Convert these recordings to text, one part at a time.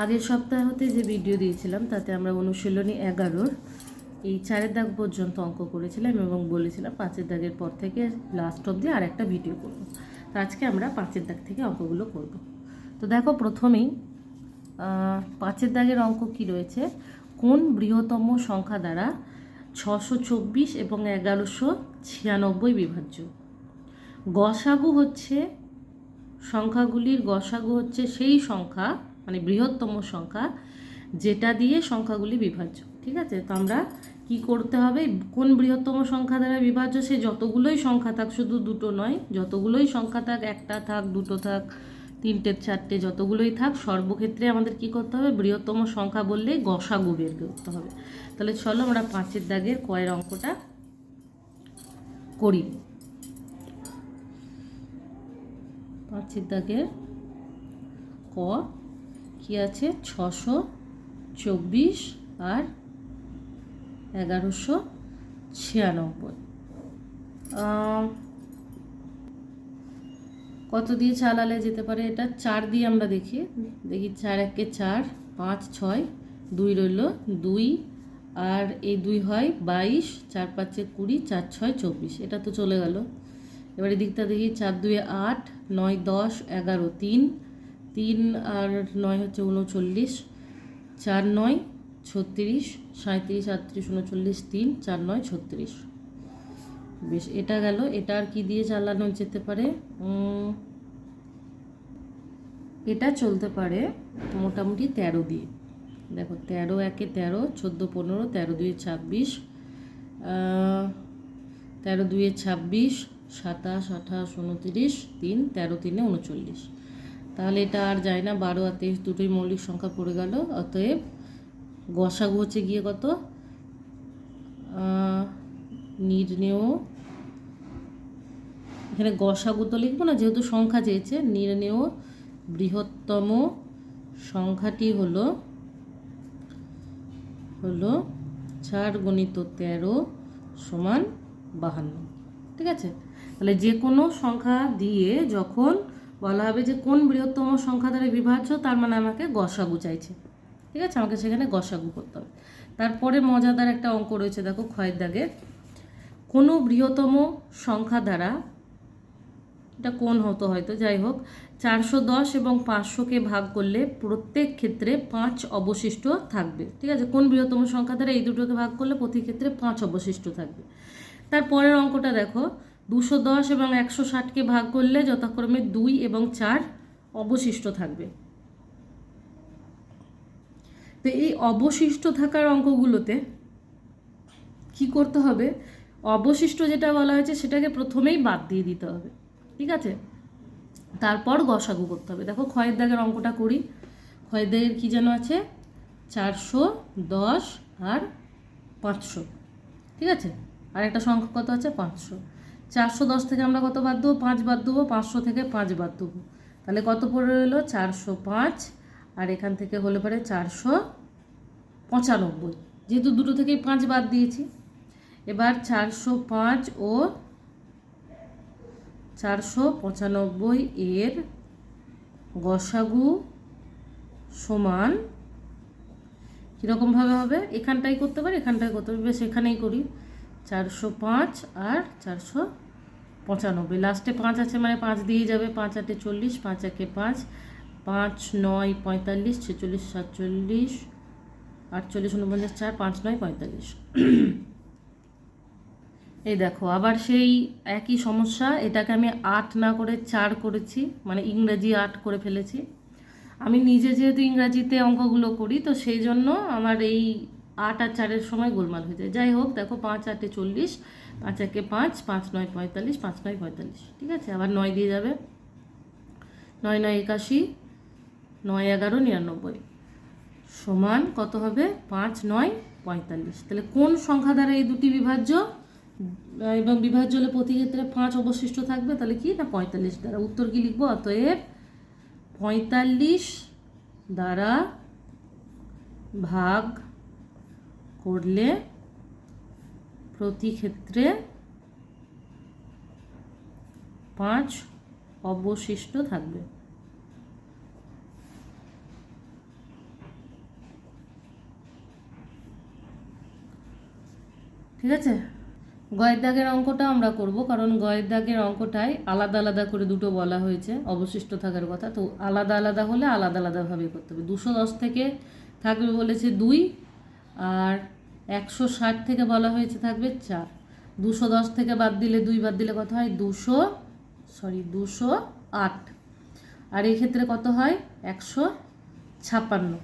আগের সপ্তাহতে যে ভিডিও দিয়েছিলাম তাতে আমরা অনুশীলনী 11 এই 4 দাগ পর্যন্ত অঙ্ক করেছিলাম এবং বলেছিলাম 5 দাগের পর থেকে লাস্ট অবধি আর একটা ভিডিও করব। তো আজকে আমরা 5 দাগ থেকে অঙ্কগুলো করব। তো দেখো প্রথমেই 5 দাগের অঙ্ক কি রয়েছে, কোন বৃহত্তম সংখ্যা দ্বারা 624 এবং 1196 বিভাজ্য। গসাগু হচ্ছে সংখ্যাগুলির গসাগু হচ্ছে সেই সংখ্যা মানে বৃহত্তম সংখ্যা যেটা দিয়ে সংখ্যাগুলি বিভাজ্য। ঠিক আছে, তো আমরা কি করতে হবে, কোন বৃহত্তম সংখ্যা দ্বারা বিভাজ্য, সে যতগুলোই সংখ্যা থাক, শুধু দুটো নয়, যতগুলোই সংখ্যা থাক, একটা থাক, দুটো থাক, তিনটে, চারটে, যতগুলোই থাক, সর্বক্ষেত্রে আমাদের কি করতে হবে, বৃহত্তম সংখ্যা বললেই গসাগু বের করতে হবে। তাহলে চলো আমরা 5 দাগের কয়ের অঙ্কটা করি। 5 দাগের ক কি আছে, 624 আর 1196। কত দিয়ে চালালে যেতে পারে, এটা 4 দিয়ে আমরা দেখি 4 একে 4, 5 6, 2 রইল 2, আর এই 2 হয় 22, 4 5 20, 4 6 24, এটা তো চলে গেল। এবার এই দিকটা দেখি, 4 2 8, 9 10 11, 3 আর 9 হচ্ছে 39, 4 9 36, 37 38 39, 3 4 9 36। বেশ, এটা গেল। এটা আর কি দিয়ে চালানো যেতে পারে, এটা চলতে পারে মোটামুটি 13 দিয়ে। দেখো 13 একে 13, 14 15, 13 2 26, 13 2 26, 27 28 29, 3 13 3 39। তাহলে এটা আর যায় না, 12 আর 23 দুটোই মৌলিক সংখ্যা পড়ে গেল। অতএব গসাগু হচ্ছে গিয়ে কত, নির্ণেয়, এখানে গসাগু তো লিখবো না যেহেতু সংখ্যা চেয়েছে, নির্ণেয় বৃহত্তম সংখ্যাটি হলো 4 × 13 = 52। ঠিক আছে, তাহলে যে কোনো সংখ্যা দিয়ে যখন বলা হবে যে কোন বৃহত্তম সংখ্যা দ্বারা বিভাজ্য, তার মানে আমাকে গসাগু চাইছে। ঠিক আছে, আমাকে সেখানে গসাগু করতে হবে। তারপরে মজাদার একটা অঙ্ক রয়েছে, দেখো ক্ষয়ের দাগের, কোনো বৃহত্তম সংখ্যা দ্বারা, এটা কোন হতো হয়তো, যাই হোক, 410 এবং 500কে ভাগ করলে প্রত্যেক ক্ষেত্রে 5 অবশিষ্ট থাকবে। ঠিক আছে, কোন বৃহত্তম সংখ্যা দ্বারা এই দুটোকে ভাগ করলে প্রতি ক্ষেত্রে 5 অবশিষ্ট থাকবে। তারপরের অঙ্কটা দেখো, 210 এবং 160কে ভাগ করলে যথাক্রমে 2 এবং 4 অবশিষ্ট থাকবে। তো এই অবশিষ্ট থাকার অঙ্কগুলোতে কি করতে হবে, অবশিষ্ট যেটা বলা হয়েছে সেটাকে প্রথমেই বাদ দিয়ে দিতে হবে। ঠিক আছে, তারপর গসাগু করতে হবে। দেখো ক্ষয়ের দাগের অঙ্কটা করি। ক্ষয়ের দাগের কী যেন আছে, 410 আর 500। ঠিক আছে, আর একটা সংখ্যা কত আছে, 500। 410 থেকে আমরা কত বাদ দেবো, 5 বাদ দেবো, 500 থেকে 5 বাদ দেবো, তাহলে কত পড়ে রইলো, 405, আর এখান থেকে হলে পরে 495, যেহেতু দুটো থেকেই 5 বাদ দিয়েছি। এবার 405 ও 495 এর গসাগু সমান কীরকমভাবে হবে, এখানটাই করতে পারি, এখানটাই করতে পারি, বেশ এখানেই করি। 405 আর 495, লাস্টে 5 আছে মানে 5 দিয়ে যাবে, 5 8 40, 5 1 5, 5 9 45, 46 47, 48 49 4, 5 9 45। এই দেখো আবার সেই একই সমস্যা, এটাকে আমি 8 না করে 4 করেছি, মানে ইংরেজি 8 করে ফেলেছি। আমি নিজে যেহেতু ইংরাজিতে অঙ্কগুলো করি, তো সেই জন্য আমার এই 8 আর 4-এর সময় গোলমাল হয়ে যায়। যাই হোক, দেখো 5 8 40, 5 1 5, 5 9 45, 5 9 45। ঠিক আছে, আবার 9 দিয়ে যাবে, 9 9 81, 9 11 99 সমান কত হবে, 5 9 45। তাহলে কোন সংখ্যা দ্বারা এই দুটি বিভাজ্য, এবং বিভাজ্য হলে প্রতি ক্ষেত্রে 5 অবশিষ্ট থাকবে, তাহলে কি না 45 দ্বারা। উত্তর কি লিখবো, অতএব 45 দ্বারা ভাগ করলে প্রতি ক্ষেত্রে 5 অবশিষ্ট থাকবে। ঠিক আছে, গয়ের দাগের অঙ্কটা আমরা করব, কারণ গয়ের দাগের অঙ্কটায় আলাদা আলাদা করে দুটো বলা হয়েছে অবশিষ্ট থাকার কথা, তো আলাদা আলাদা হলে আলাদা আলাদাভাবে করতে হবে। 210 থেকে থাকবে বলেছে 2, আর 160 থেকে বলা হয়েছে থাকবে 4। 210 থেকে বাদ দিলে 2 বাদ দিলে কত হয় 208, আর এই ক্ষেত্রে কত হয় 156।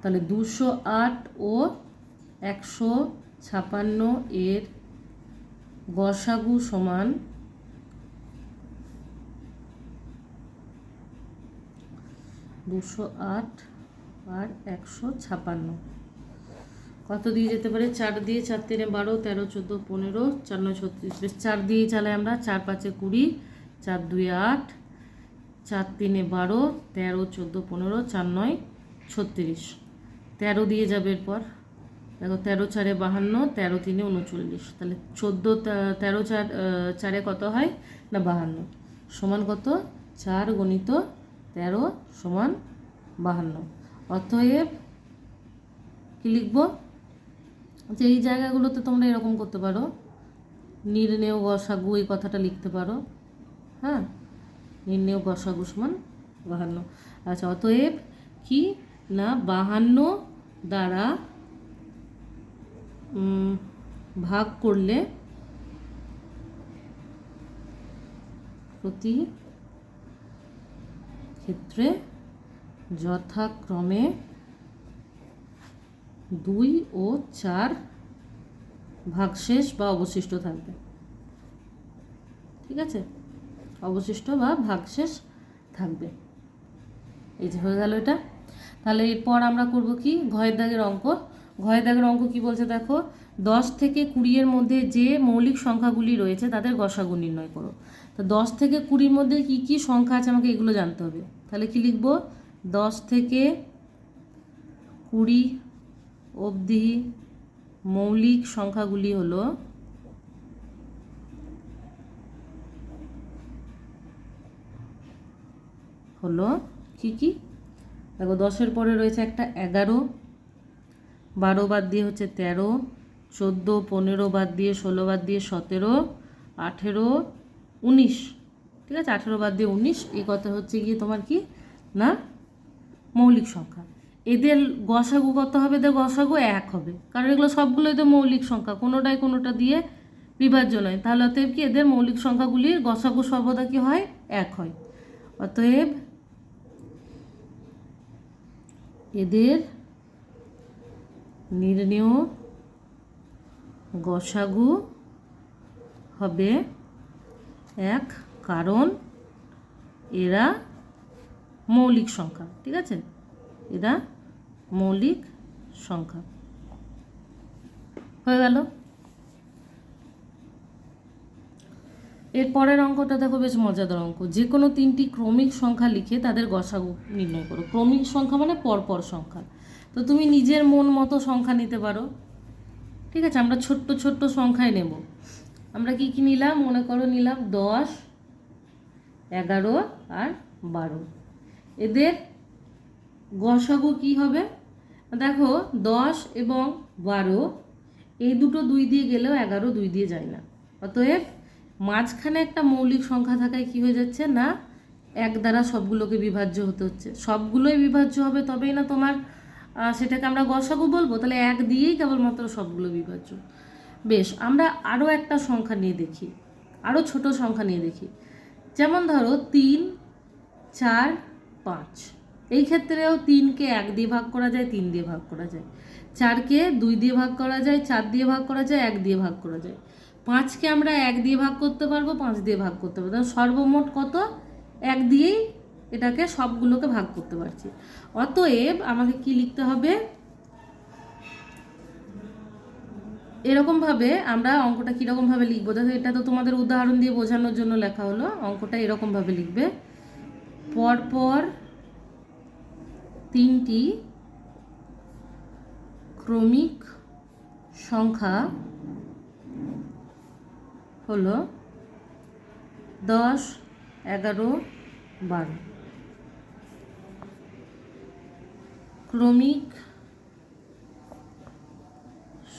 তাহলে 208 ও 156 এর গসাগু সমান 208 আর 156। কত দিয়ে যেতে পারে? 4 দিয়ে, 4 3 12, 13 14 15, 4 9 36। বেশ, 4 দিয়ে চালাই আমরা। 4 5 20, 4 2 8, 4 3 12, 13 14 15, 4 9 36। 13 দিয়ে যাবে এরপর, দেখো 13 4 52, 13 3 39। তাহলে 14 13 4 কত হয় না 52, সমান কত 4 গণিত 13 সমান 52। অতএব কি লিখবো? যে এই জায়গাগুলোতে তোমরা এরকম করতে পারো, নির্ণেয় গসাগু এই কথাটা লিখতে পারো। হ্যাঁ, নির্ণেয় গসাগু সমান 52। আচ্ছা, অতএব কি না 52 দ্বারা ভাগ করলে প্রতি ক্ষেত্রে যথাক্রমে 2 ও 4 ভাগশেষ বা অবশিষ্ট থাকবে। ঠিক আছে, অবশিষ্ট বা ভাগশেষ থাকবে। এই যে হয়ে গেল এটা। তাহলে এরপর আমরা করব কি, ঘয়ের দাগের অঙ্ক। ঘয়ের দাগের অঙ্ক কি বলছে দেখো, 10 থেকে 20 এর মধ্যে যে মৌলিক সংখ্যাগুলি রয়েছে তাদের গসাগু নির্ণয় করো। তো 10 থেকে 20-র মধ্যে কি কি সংখ্যা আছে আমাকে এগুলো জানতে হবে। তাহলে কি লিখব? 10 থেকে 20 অবধি মৌলিক সংখ্যাগুলি হলো কি কি? দেখো 10-এর পরে রয়েছে একটা 11, 12 বাদ দিয়ে হচ্ছে 13, 14, 15 বাদ দিয়ে 16 বাদ দিয়ে 17, 18, 19। ঠিক আছে, 18 বাদ দিয়ে 19। এই কথা হচ্ছে গিয়ে তোমার কি না মৌলিক সংখ্যা। এদের গসাগু কত হবে? এদের গসাগু 1 হবে, কারণ এগুলো সবগুলোই তো মৌলিক সংখ্যা, কোনোটাই কোনোটা দিয়ে বিভাজ্য নয়। তাহলে অতএব কি এদের মৌলিক সংখ্যাগুলির গসাগু সর্বদা কি হয়? 1 হয়। অতএব এদের নির্ণেয় গসাগু হবে 1, কারণ এরা মৌলিক সংখ্যা। ঠিক আছে, এরা মৌলিক সংখ্যা। হয়ে গেল। এর পরের অঙ্কটা দেখো, বেশ মজাদার অঙ্ক। যে কোনো 3টি ক্রমিক সংখ্যা লিখে তাদের গসাগু নির্ণয় করো। ক্রমিক সংখ্যা মানে পরপর সংখ্যা। তো তুমি নিজের মন মতো সংখ্যা নিতে পারো। ঠিক আছে, আমরা ছোট্ট ছোট্ট সংখ্যায় নেব। আমরা কি কি নিলাম? মনে করো নিলাম 10, 11 আর 12। এদের গসাগু কি হবে? দেখো 10 এবং 12 এই দুটো 2 দিয়ে গেলেও 11 2 দিয়ে যায় না। অতএব মাঝখানে একটা মৌলিক সংখ্যা থাকায় কি হয়ে যাচ্ছে না 1 দ্বারা সবগুলোকে বিভাজ্য হতে হচ্ছে। সবগুলোই বিভাজ্য হবে তবেই না তোমার সেটাকে আমরা গসাগু বলবো। তাহলে 1 দিয়েই কেবলমাত্র সবগুলো বিভাজ্য। বেশ, আমরা আরও একটা সংখ্যা নিয়ে দেখি, আরও ছোট সংখ্যা নিয়ে দেখি। যেমন ধরো 3, 4, 5। এই ক্ষেত্রেও 3কে 1 দিয়ে ভাগ করা যায়, 3 দিয়ে ভাগ করা যায়। 4কে 2 দিয়ে ভাগ করা যায়, 4 দিয়ে ভাগ করা যায়, 1 দিয়ে ভাগ করা যায়। 5কে আমরা 1 দিয়ে ভাগ করতে পারবো, 5 দিয়ে ভাগ করতে পারবো। সর্বমোট কত? 1 দিয়েই এটাকে সবগুলোকে ভাগ করতে পারছি। অতএব আমাকে কি লিখতে হবে? এরকমভাবে আমরা অঙ্কটা কীরকমভাবে লিখবো দেখো, এটা তো তোমাদের উদাহরণ দিয়ে বোঝানোর জন্য লেখা হলো। অঙ্কটা এরকমভাবে লিখবে, পরপর 3টি ক্রমিক সংখ্যা হলো 10, 11, 12। ক্রমিক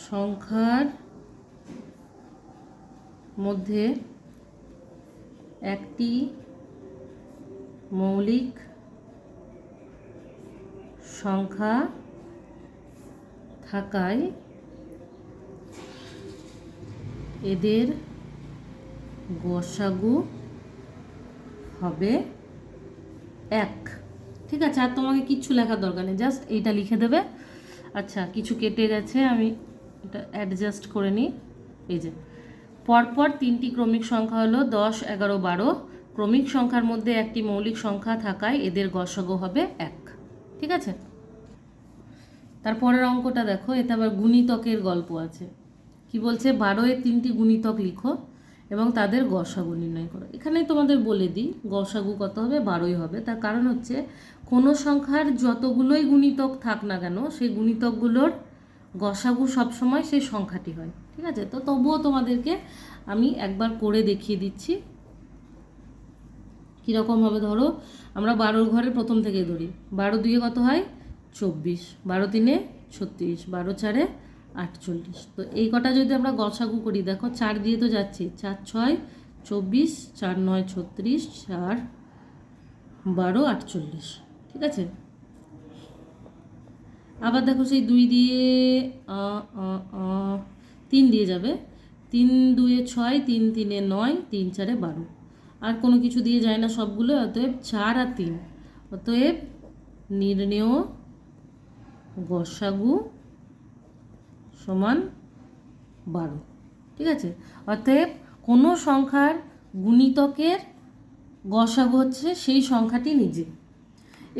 সংখ্যার মধ্যে একটি মৌলিক সংখ্যা থাকায় এদের গসাগু হবে 1। ঠিক আছে, আর তোমাকে কিচ্ছু লেখার দরকার নেই, জাস্ট এইটা লিখে দেবে। আচ্ছা, কিছু কেটে গেছে, আমি এটা অ্যাডজাস্ট করে নিই। এই যে পরপর 3টি ক্রমিক সংখ্যা হলো 10, 11, 12। ক্রমিক সংখ্যার মধ্যে একটি মৌলিক সংখ্যা থাকায় এদের গসাগু হবে 1। ঠিক আছে, তারপরের অঙ্কটা দেখো, এতে আবার গুণিতকের গল্প আছে। কি বলছে, 12-এর 3টি গুণিতক লিখো এবং তাদের গসাগু নির্ণয় করো। এখানেই তোমাদের বলে দিই গসাগু কত হবে, 12ই হবে। তার কারণ হচ্ছে কোনো সংখ্যার যতগুলোই গুণিতক থাক না কেন, সেই গুণিতকগুলোর গসাগু সবসময় সেই সংখ্যাটি হয়। ঠিক আছে, তো তবুও তোমাদেরকে আমি একবার করে দেখিয়ে দিচ্ছি কীরকমভাবে। ধরো আমরা 12 ঘরের প্রথম থেকে ধরি। 12 2 কত হয়, 24। 12 3 36, 12 4 48। তো এই কটা যদি আমরা গসাগু করি, দেখো 4 দিয়ে তো যাচ্ছি, 4 6 24, 4 9 36, 4 12 48। ঠিক আছে, আবার দেখো সেই 2 দিয়ে 3 দিয়ে যাবে, 3 2 6, 3 3 9, 3 4 12। আর কোনো কিছু দিয়ে যায় না সবগুলো, অতএব 4 আর 3। অতএব নির্ণেয় গসাগু সমান 12। ঠিক আছে, অতএব কোনো সংখ্যার গুণিতকের গসাগু হচ্ছে সেই সংখ্যাটি নিজে।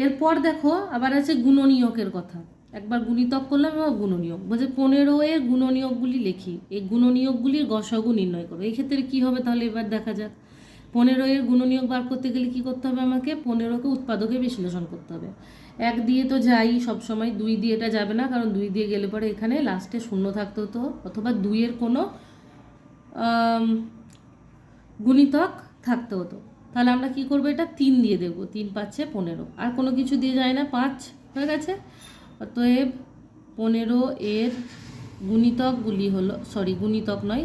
এরপর দেখো আবার আছে গুণনীয়কের কথা। একবার গুণিতক করলাম এবং গুণনীয়ক। বলছে 15-এর গুণনীয়কগুলি লিখি, এই গুণনীয়কগুলির গসাগু নির্ণয় করো। এই ক্ষেত্রে কী হবে তাহলে এবার দেখা যাক। 15-এর গুণনীয়ক বার করতে গেলে কী করতে হবে, আমাকে 15কে উৎপাদকে বিশ্লেষণ করতে হবে। 1 দিয়ে তো যাই সবসময়, 2 দিয়ে এটা যাবে না, কারণ 2 দিয়ে গেলে পরে এখানে লাস্টে শূন্য থাকতে হতো, অথবা 2-এর কোনো গুণিতক থাকতে হতো। তাহলে আমরা কি করবো, এটা 3 দিয়ে দেবো, 3 5 15। আর কোনো কিছু দিয়ে যায় না, 5 হয়ে গেছে। অতএব 15-এর গুণিতকগুলি হলো, গুণিতক নয়,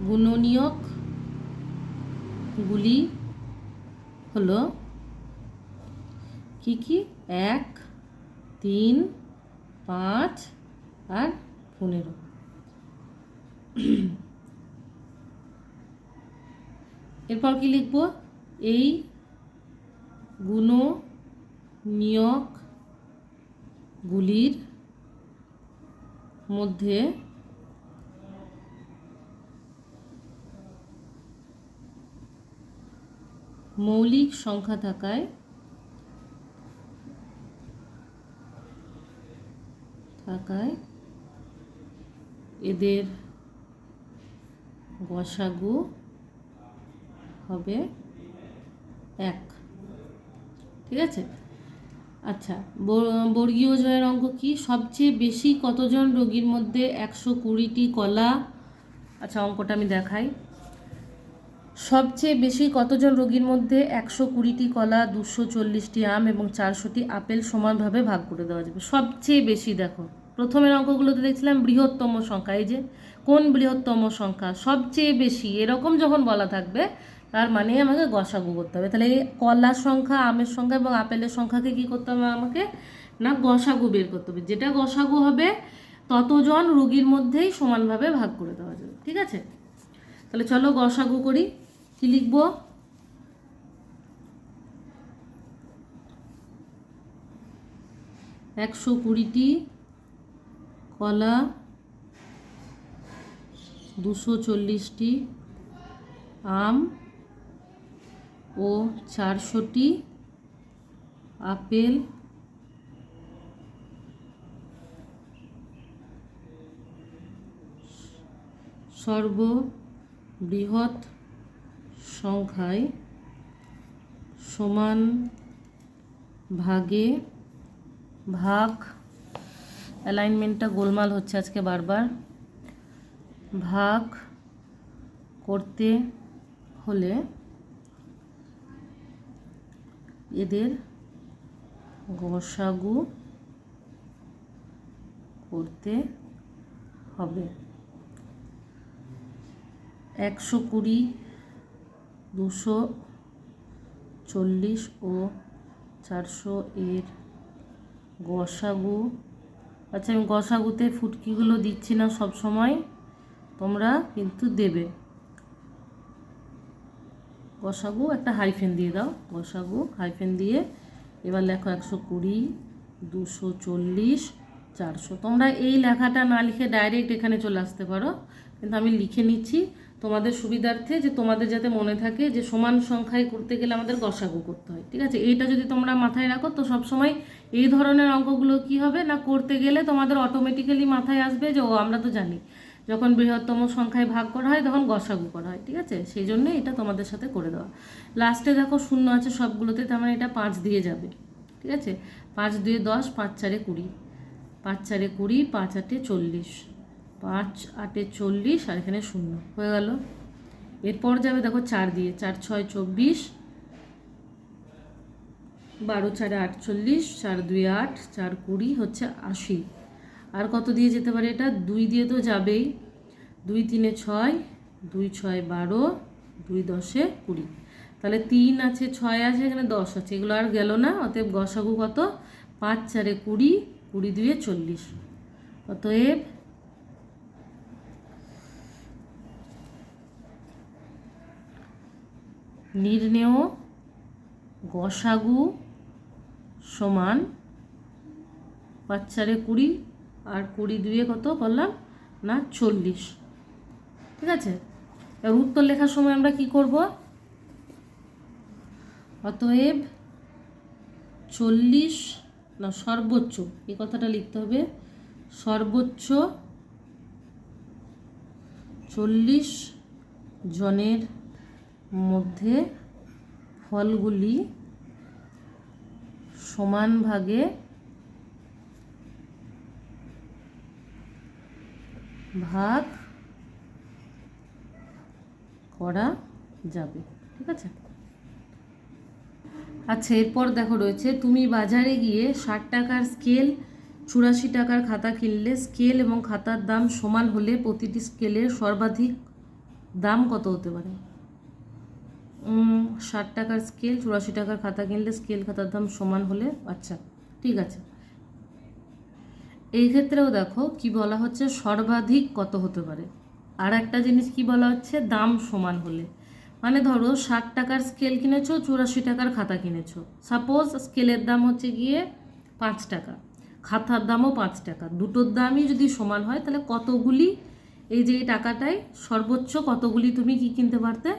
গুণনীয়কগুলি হলো কি কি, 1 3 5 আর 15। এরপর কি লিখব, এই গুণনীয়কগুলির মধ্যে মৌলিক সংখ্যা থাকায় এদের গসাগু হবে 1। ঠিক আছে, আচ্ছা, বর্গীয় জয়ের অঙ্ক কি, সবচেয়ে বেশি কতজন রোগীর মধ্যে 120টি কলা। আচ্ছা, অঙ্কটা আমি দেখাই। সবচেয়ে বেশি কতজন রোগীর মধ্যে 120টি কলা, 240টি আম এবং 400টি আপেল সমানভাবে ভাগ করে দেওয়া যাবে। সবচেয়ে বেশি, দেখো প্রথমের অঙ্কগুলোতে দেখছিলাম বৃহত্তম সংখ্যা, এই যে কোন বৃহত্তম সংখ্যা, সবচেয়ে বেশি, এরকম যখন বলা থাকবে তার মানে আমাকে গসাগু করতে হবে। তাহলে এই কলার সংখ্যা, আমের সংখ্যা এবং আপেলের সংখ্যাকে কী করতে হবে আমাকে, না গসাগু বের করতে হবে। যেটা গসাগু হবে ততজন রোগীর মধ্যেই সমানভাবে ভাগ করে দেওয়া যাবে। ঠিক আছে, তাহলে চলো গসাগু করি। কি লিখব, একশো 20টি কলা, 240টি আম ও 400টি আপেল সর্ববৃহৎ সংখ্যায় সমান ভাগে ভাগ, অ্যালাইনমেন্টটা গোলমাল হচ্ছে আজকে বারবার, ভাগ করতে হলে এদের গসাগু করতে হবে। 120, 240 ও 400 এর গসাগু। আচ্ছা, আমি গসাগুতে ফুটকিগুলো দিচ্ছি না সব সময়, তোমরা কিন্তু দেবে। গসাগু একটা হাইফেন দিয়ে দাও, গসাগু হাইফেন দিয়ে এবার লেখো 120, 240, 400। তোমরা এই লেখাটা না লিখে ডাইরেক্ট এখানে চলে আসতে পারো, কিন্তু আমি লিখে নিচ্ছি তোমাদের সুবিধার্থে, যে তোমাদের যাতে মনে থাকে যে সমান সংখ্যায় করতে গেলে আমাদের গসাগু করতে হয়। ঠিক আছে, এইটা যদি তোমরা মাথায় রাখো তো সবসময় এই ধরনের অঙ্কগুলো কি হবে না, করতে গেলে তোমাদের অটোমেটিক্যালি মাথায় আসবে যে ও আমরা তো জানি যখন বৃহত্তম সংখ্যায় ভাগ করা হয় তখন গসাগু করা হয়। ঠিক আছে, সেই জন্য এটা তোমাদের সাথে করে দেওয়া। লাস্টে দেখো শূন্য আছে সবগুলোতে, তার মানে এটা 5 দিয়ে যাবে। ঠিক আছে, 5 2 10, 5 4 20, 5 4 20, 5 8 40, 5 8 40 আর এখানে শূন্য হয়ে গেল। এরপর যাবে দেখো 4 দিয়ে, 4 6 24, 12 4 48, 4 2 8, 4 20 হচ্ছে 80। আর কত দিয়ে যেতে পারে এটা? 2 দিয়ে তো যাবেই, 2 3 6, 2 6 12, 2 10 20। তাহলে 3 আছে, 6 আছে, এখানে 10 আছে, এগুলো আর গেল না। অতএব গসাগু কত? 5 4 20, 20 2 40। অতএব নির্ণেয় গসাগু সমান 5 4 20 আর 20 2 কত বললাম না? 40। ঠিক আছে, এবার উত্তর লেখার সময় আমরা কি করব? অতএব 40 না সর্বোচ্চ, এই কথাটা লিখতে হবে, সর্বোচ্চ 40 জনের মধ্যে ফলগুলি সমান ভাগে ভাগ করা যাবে। ঠিক আছে, আচ্ছা এরপর দেখো রয়েছে, তুমি বাজারে গিয়ে 60 টাকার স্কেল 84 টাকার খাতা কিনলে, স্কেল এবং খাতার দাম সমান হলে প্রতিটি স্কেলের সর্বাধিক দাম কত হতে পারে? 60 টাকার স্কেল 84 টাকার খাতা কিনলে স্কেল খাতার দাম সমান হলে, আচ্ছা ঠিক আছে, এই ক্ষেত্রেও দেখো কি বলা হচ্ছে, সর্বাধিক কত হতে পারে। আর একটা জিনিস কি বলা হচ্ছে, দাম সমান হলে। মানে ধরো 60 টাকার স্কেল কিনেছো, 84 টাকার খাতা কিনেছো, সাপোজ স্কেলের দাম হচ্ছে গিয়ে 5 টাকা, খাতার দামও 5 টাকা, দুটোর দামই যদি সমান হয় তাহলে কতগুলি, এই যে এই টাকাটায় সর্বোচ্চ কতগুলি তুমি কি কিনতে পারতে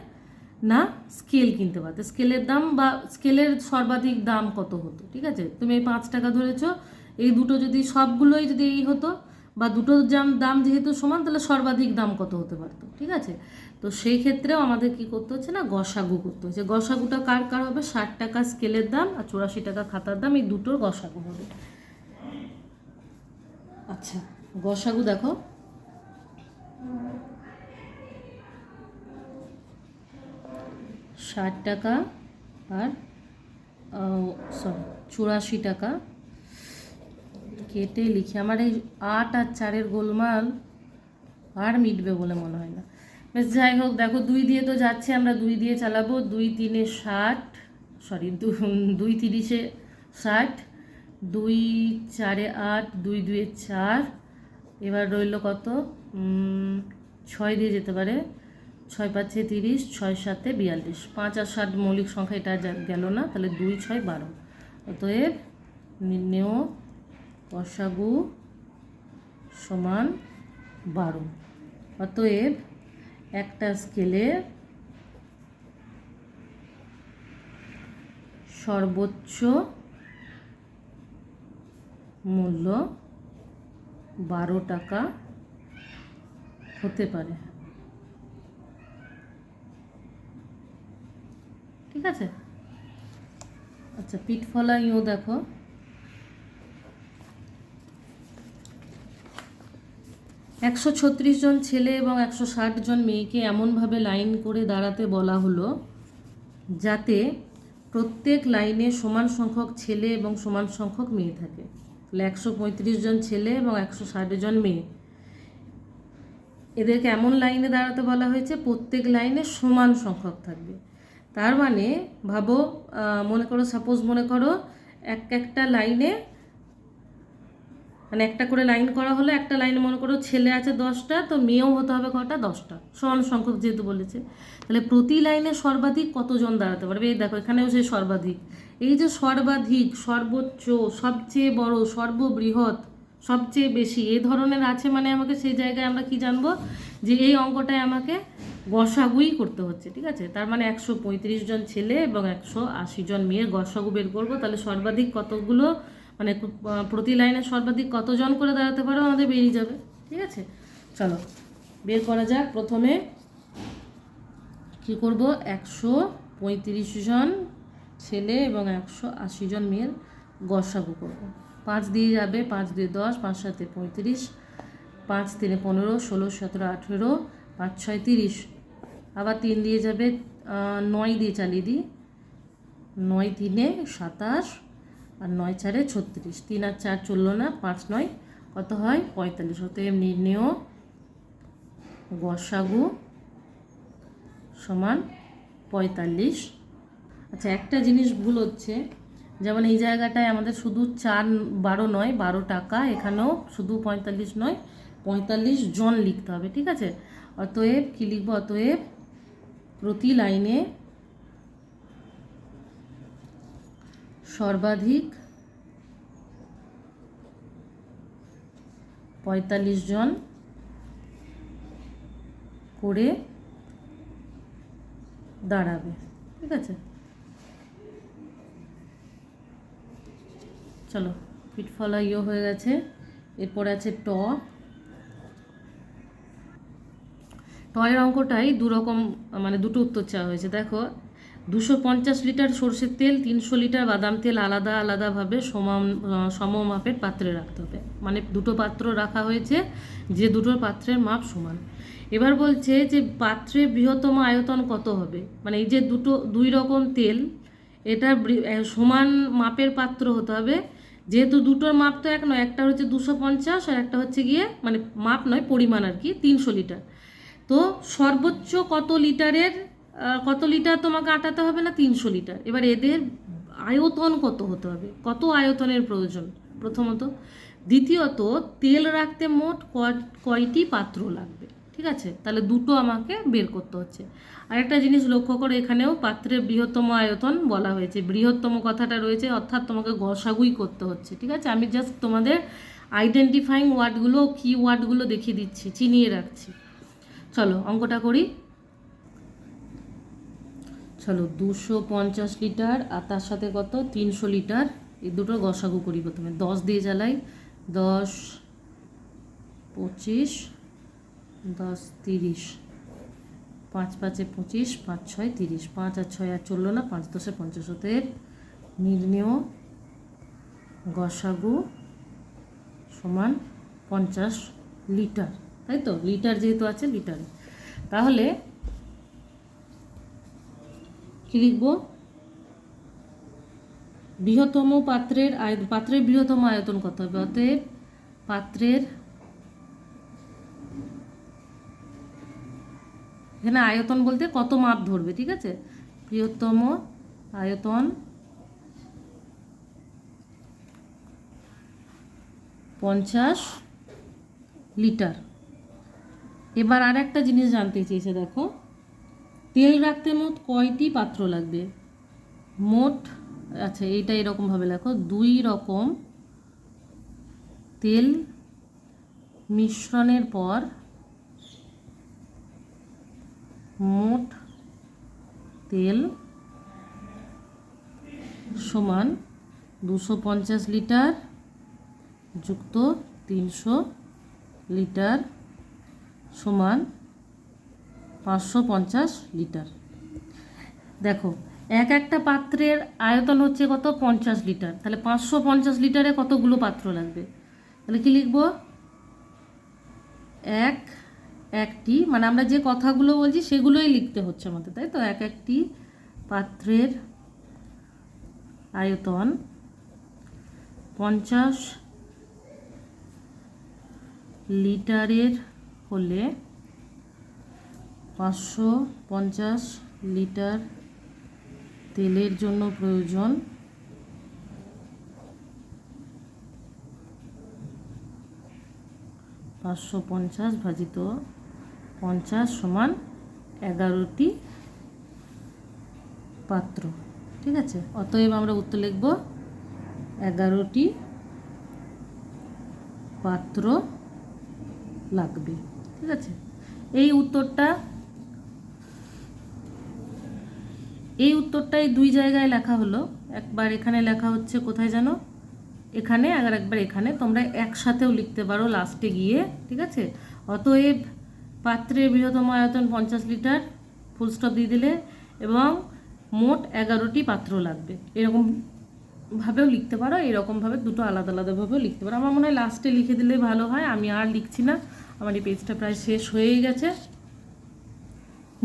না, স্কেল কিনতে পারতে। স্কেলের দাম বা স্কেলের সর্বাধিক দাম কত হতো? ঠিক আছে, তুমি এই 5 টাকা ধরেছো, এই দুটো যদি সবগুলোই যদি এই হতো বা দুটোর দাম যেহেতু সমান, তাহলে সর্বাধিক দাম কত হতে পারতো? ঠিক আছে, তো সেই ক্ষেত্রেও আমাদের কি করতে হচ্ছে না, গসাগু করতে হচ্ছে। গসাগুটা কার কার হবে? 60 টাকা স্কেলের দাম আর 84 টাকা খাতার দাম, এই দুটোর গসাগু হবে। আচ্ছা, গসাগু দেখো, ষাট টাকা আর 84 টাকা কেটে লিখি। আমার এই 8 আর 4-এর গোলমাল আর মিটবে বলে মনে হয় না। বেশ, যাই হোক, দেখো 2 দিয়ে তো যাচ্ছে, আমরা 2 দিয়ে চালাবো। 2 3 60, সরি 2 3 60, 2 4 8, 2 2 4, এবার রইল কত? 6 দিয়ে যেতে পারে, 6 5 30, 6 7 42, 5 আর 7 মৌলিক সংখ্যা, এটা গেল না, তাহলে 2 6 12। অতএব নির্ণেয় গসাগু সমান 12। অতএব একটা স্কেলে সর্বোচ্চ মূল্য 12 টাকা হতে পারে। ঠিক আছে, আচ্ছা পিঠফলাইও দেখো, 136 জন ছেলে এবং 160 জন মেয়েকে এমনভাবে লাইন করে দাঁড়াতে বলা হলো যাতে প্রত্যেক লাইনে সমান সংখ্যক ছেলে এবং সমান সংখ্যক মেয়ে থাকে। তাহলে 135 জন ছেলে এবং 160 জন মেয়ে, এদেরকে এমন লাইনে দাঁড়াতে বলা হয়েছে প্রত্যেক লাইনে সমান সংখ্যক থাকবে। তার মানে ভাবো, মনে করো সাপোজ মনে করো একটা লাইনে মানে একটা করে লাইন করা হলো, একটা লাইনে মনে করো ছেলে আছে 10টা, তো মেয়েও হতে হবে কটা, 10টা, সমান সংখ্যক যেহেতু বলেছে। তাহলে প্রতি লাইনে সর্বাধিক কতজন দাঁড়াতে পারবে? এই দেখো এখানেও সেই সর্বাধিক, এই যে সর্বাধিক, সর্বোচ্চ, সবচেয়ে বড়, সর্ববৃহৎ, সবচেয়ে বেশি, এই ধরনের আছে মানে আমাকে সেই জায়গায় আমরা কি জানবো, যে এই অঙ্কটায় আমাকে গসাগুই করতে হচ্ছে। ঠিক আছে, তার মানে 135 জন ছেলে এবং 180 জন মেয়ের গসাগু বের করবো। তাহলে সর্বাধিক কতগুলো, মানে প্রতি লাইনে সর্বাধিক কতজন করে দাঁড়াতে পারো আমাদের বেরিয়ে যাবে। ঠিক আছে, চলো বের করা যাক। প্রথমে কি করব, 135 জন ছেলে এবং 180 জন মেয়ের গসাগু করব। 5 দিয়ে যাবে, 5 দিয়ে 10, 5 7 35, 5 3 15, 16 17 18, 5 6 30, আবার 3 দিয়ে যাবে, 9 দিয়ে চালিয়ে দিই, 9 3 27, আর 9 4 36, 3 আর 4 চললো না, 5 9 কত হয়, 45। অতএব নির্ণেয় গসাগু সমান 45। আচ্ছা, একটা জিনিস ভুল হচ্ছে, যেমন এই জায়গাটায় আমাদের শুধু 4 12 নয়, 12 টাকা, এখানেও শুধু 45 নয়, 45 জন লিখতে হবে। ঠিক আছে, অতএব কি লিখবো, অতএব প্রতি লাইনে সর্বাধিক 45 জন করে দাঁড়াবে। ঠিক আছে, চলো ফিট ফলা হয়ে গেছে। এরপর আছে ট। টয়ের অঙ্কটাই দুরকম, মানে দুটো উত্তর চাওয়া হয়েছে। দেখো, 250 লিটার সরষের তেল, 300 লিটার বাদাম তেল আলাদা আলাদাভাবে সমমাপের পাত্রে রাখতে হবে। মানে দুটো পাত্র রাখা হয়েছে, যে দুটো পাত্রের মাপ সমান। এবার বলছে যে পাত্রের বৃহত্তম আয়তন কত হবে, মানে এই যে দুই রকম তেল, এটা সমান মাপের পাত্র হতে হবে। যেহেতু দুটোর মাপ তো এক নয়, একটা হচ্ছে 250 আর একটা হচ্ছে গিয়ে, মানে মাপ নয় পরিমাণ আর কি, 300 লিটার। তো সর্বোচ্চ কত লিটার তোমাকে আটাতে হবে না, 300 লিটার। এবার এদের আয়তন কত হতে হবে, কত আয়তনের প্রয়োজন প্রথমত। দ্বিতীয়ত তেল রাখতে মোট কয়টি পাত্র লাগবে। ঠিক আছে, তাহলে দুটো আমাকে বের করতে হচ্ছে। আর একটা জিনিস লক্ষ্য করে, এখানেও পাত্রের বৃহত্তম আয়তন বলা হয়েছে, বৃহত্তম কথাটা রয়েছে, অর্থাৎ তোমাকে গসাগুই করতে হচ্ছে। ঠিক আছে, আমি জাস্ট তোমাদের আইডেন্টিফাইং ওয়ার্ডগুলো, কি ওয়ার্ডগুলো দেখিয়ে দিচ্ছি, চিনিয়ে রাখছি। চলো অঙ্কটা করি। চলো 250 লিটার আর তার সাথে কত, 300 লিটার, এই দুটো গসাগু করি। প্রথমে 10 দিয়ে জ্বালাই, 10 25, 10 30, 5 5 25, 5 6 30, 5 আর 6 আর চললো না, 5 10 50। অতএব নির্ণেয় গসাগু সমান 50 লিটার। তাই তো, লিটার যেহেতু আছে, লিটারে। তাহলে কি লিখব, বৃহত্তম পাত্রের বৃহত্তম আয়তন কত হবে। অতএব পাত্রের, এখানে আয়তন বলতে কত মাপ ধরবে। ঠিক আছে, বৃহত্তম আয়তন 50 লিটার। এবার আর একটা জিনিস জানতে চেয়েছে, দেখো তেল রাখতে মোট কয়টি পাত্র লাগবে। মোট, আচ্ছা এইটা এরকমভাবে লেখো, 2 রকম তেল মিশ্রণের পর মোট তেল সমান 250 লিটার যুক্ত 300 লিটার সমান 550 লিটার। দেখো, একটা পাত্রের আয়তন হচ্ছে কত, 50 লিটার। তাহলে 550 লিটারে কতগুলো পাত্র লাগবে। তাহলে কি লিখব, একটি, মানে আমরা যে কথাগুলো বলছি সেগুলোই লিখতে হচ্ছে আমাদের, তাই তো। একটি পাত্রের আয়তন 50 লিটারের হলে 550 লিটার তেলের জন্য প্রয়োজন 550 ভাজিত 50 সমান 11টি পাত্র। ঠিক আছে, অতএব আমরা উত্তর লিখব 11টি পাত্র লাগবে। ঠিক আছে, এই উত্তরটাই দুই জায়গায় লেখা হলো। একবার এখানে লেখা হচ্ছে কোথায় জানো, এখানে, আর একবার এখানে। তোমরা একসাথেও লিখতে পারো লাস্টে গিয়ে। ঠিক আছে, অতএব পাত্রের বৃহত্তম আয়তন 50 লিটার, ফুল স্টপ দিয়ে দিলে, এবং মোট 11টি পাত্র লাগবে। এরকম ভাবেও লিখতে পারো, এরকমভাবে দুটো আলাদা আলাদাভাবেও লিখতে পারো। আমার মনে হয় লাস্টে লিখে দিলে ভালো হয়। আমি আর লিখছি না, আমার এই পেজটা প্রায় শেষ হয়েই গেছে।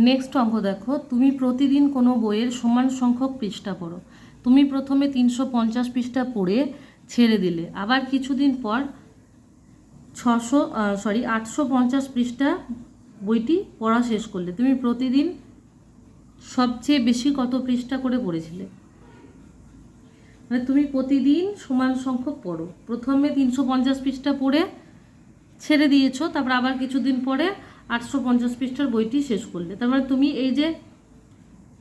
নেক্সট অঙ্ক দেখো, তুমি প্রতিদিন কোনো বইয়ের সমান সংখ্যক পৃষ্ঠা পড়ো। তুমি প্রথমে 350 পৃষ্ঠা পড়ে ছেড়ে দিলে, আবার কিছুদিন পর 850 পৃষ্ঠা বইটি পড়া শেষ করলে। তুমি প্রতিদিন সবচেয়ে বেশি কত পৃষ্ঠা করে পড়েছিলে? মানে তুমি প্রতিদিন সমান সংখ্যক পড়ো। প্রথমে 350 পৃষ্ঠা পড়ে ছেড়ে দিয়েছো, তারপর আবার কিছুদিন পরে 850 পৃষ্ঠার বইটি শেষ করলে। তার মানে তুমি এই যে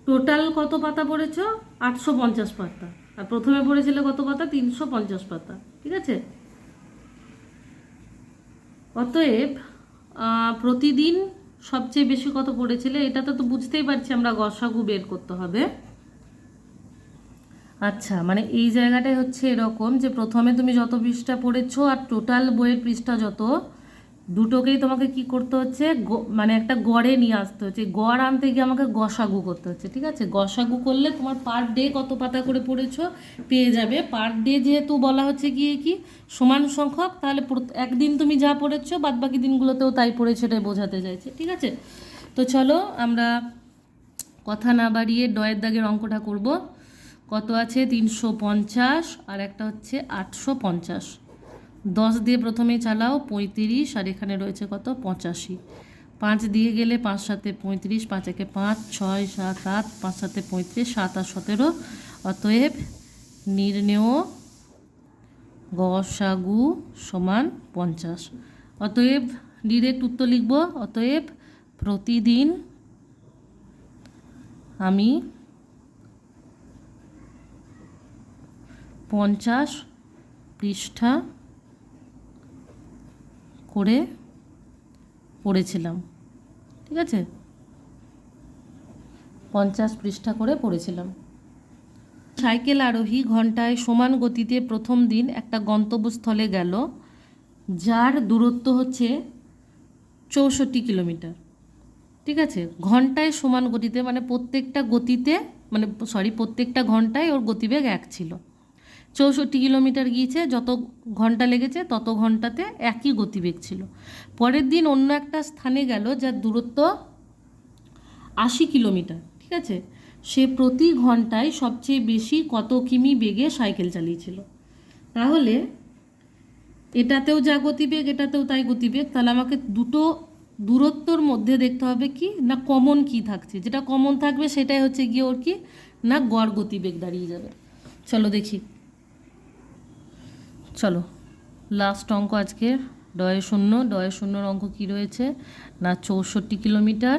টোটাল কত পাতা পড়েছো? 850 পাতা। আর প্রথমে পড়েছিলে কত পাতা? 350 পাতা। ঠিক আছে, অতএব প্রতিদিন সবচেয়ে বেশি কত পড়েছিলে, এটা তো বুঝতেই পারছি আমরা, গসাগু বের করতে হবে। আচ্ছা, মানে এই জায়গাটাই হচ্ছে এরকম যে প্রথমে তুমি যত পৃষ্ঠা পড়েছো আর টোটাল বইয়ের পৃষ্ঠা যত, দুটোকেই তোমাকে কি করতে হচ্ছে, মানে একটা গড়ে নিয়ে আসতে হচ্ছে। গড় আনতে গিয়ে আমাকে গসাগু করতে হচ্ছে। ঠিক আছে, গসাগু করলে তোমার পার ডে কত পাতা করে পড়েছো পেয়ে যাবে। পার ডে যেহেতু বলা হচ্ছে গিয়ে কি সমান সংখ্যক, তাহলে একদিন তুমি যা পড়েছো বাদ বাকি দিনগুলোতেও তাই পড়েছো, এটাই বোঝাতে চাইছে। ঠিক আছে, তো চলো আমরা কথা না বাড়িয়ে ডয়ের দাগের অঙ্কটা করব। কত আছে? 350 আর একটা হচ্ছে 850। 10 দিয়ে প্রথমে চালাও, 35, আর এখানে রয়েছে কত? 85। 5 দিয়ে গেলে 5 7 35, 5 একে 5, 6 7 8, 5 7 35, 7 আর 17। অতএব নির্ণেয় গসাগু সমান 50। অতএব ডিরেক্ট উত্তর লিখব। অতএব প্রতিদিন আমি 50 পৃষ্ঠা করে পড়েছিলাম। ঠিক আছে, 50 পৃষ্ঠা করে পড়েছিলাম। সাইকেল আরোহী ঘন্টায় সমান গতিতে প্রথম দিন একটা গন্তব্যস্থলে গেল, যার দূরত্ব হচ্ছে 64 কিলোমিটার। ঠিক আছে, ঘন্টায় সমান গতিতে, মানে প্রত্যেকটা ঘন্টায় ওর গতিবেগ 1 ছিল। 64 কিলোমিটার গিয়েছে, যত ঘন্টা লেগেছে তত ঘন্টাতে একই গতিবেগ ছিল। পরের দিন অন্য একটা স্থানে গেল, যার দূরত্ব 80 কিলোমিটার। ঠিক আছে, সে প্রতি ঘন্টায় সবচেয়ে বেশি কত কিমি বেগে সাইকেল চালিয়েছিল? তাহলে এটাতেও যা গতিবেগ, এটাতেও তাই গতিবেগ। তাহলে আমাকে দুটো দূরত্বর মধ্যে দেখতে হবে কি না কমন কি থাকছে। যেটা কমন থাকবে সেটাই হচ্ছে গিয়ে ওর কি না গড় গতিবেগ দাঁড়িয়ে যাবে। চলো দেখি, চলো লাস্ট অঙ্ক আজকে ডয়ে শূন্যর অঙ্ক কি রয়েছে না 64 কিলোমিটার।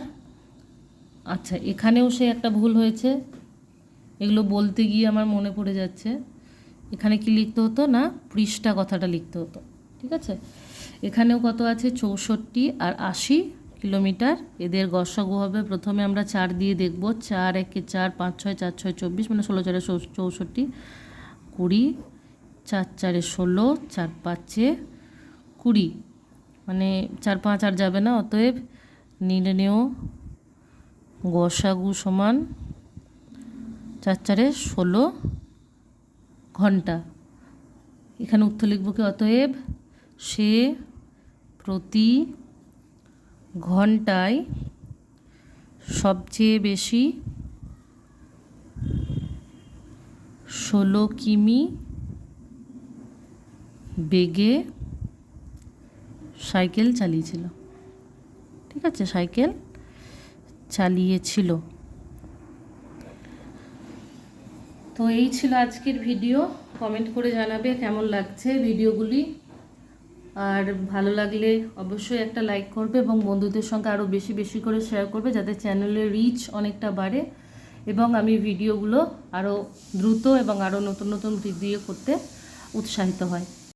আচ্ছা, এখানেও সে একটা ভুল হয়েছে, এগুলো বলতে গিয়ে আমার মনে পড়ে যাচ্ছে। এখানে কি লিখতে হতো না পৃষ্ঠা কথাটা লিখতে হতো। ঠিক আছে, এখানেও কত আছে? 64 আর 80 কিলোমিটার। এদের গসাগু হবে, প্রথমে আমরা 4 দিয়ে দেখব। 4 একে 4, 5 6, 4 6 24, মানে 16 4 64, 20, 4 4 16, 4 5 20, মানে 4 5 আর যাবে না। অতএব নির্ণেয় গসাগু সমান 4 4 16 ঘন্টা। এখানে উত্তর লিখব কি? অতএব সে প্রতি ঘন্টায় সবচেয়ে বেশি 16 কিমি বেগে সাইকেল চালিয়েছিল। ঠিক আছে, সাইকেল চালিয়েছিল। তো এই ছিল আজকের ভিডিও। কমেন্ট করে জানাবে কেমন লাগছে ভিডিওগুলি, আর ভালো লাগলে অবশ্যই একটা লাইক করবে এবং বন্ধুদের সঙ্গে আরও বেশি বেশি করে শেয়ার করবে, যাতে চ্যানেলের রিচ অনেকটা বাড়ে এবং আমি ভিডিওগুলো আরও দ্রুত এবং আরও নতুন নতুন ভিডিও করতে উৎসাহিত হয়।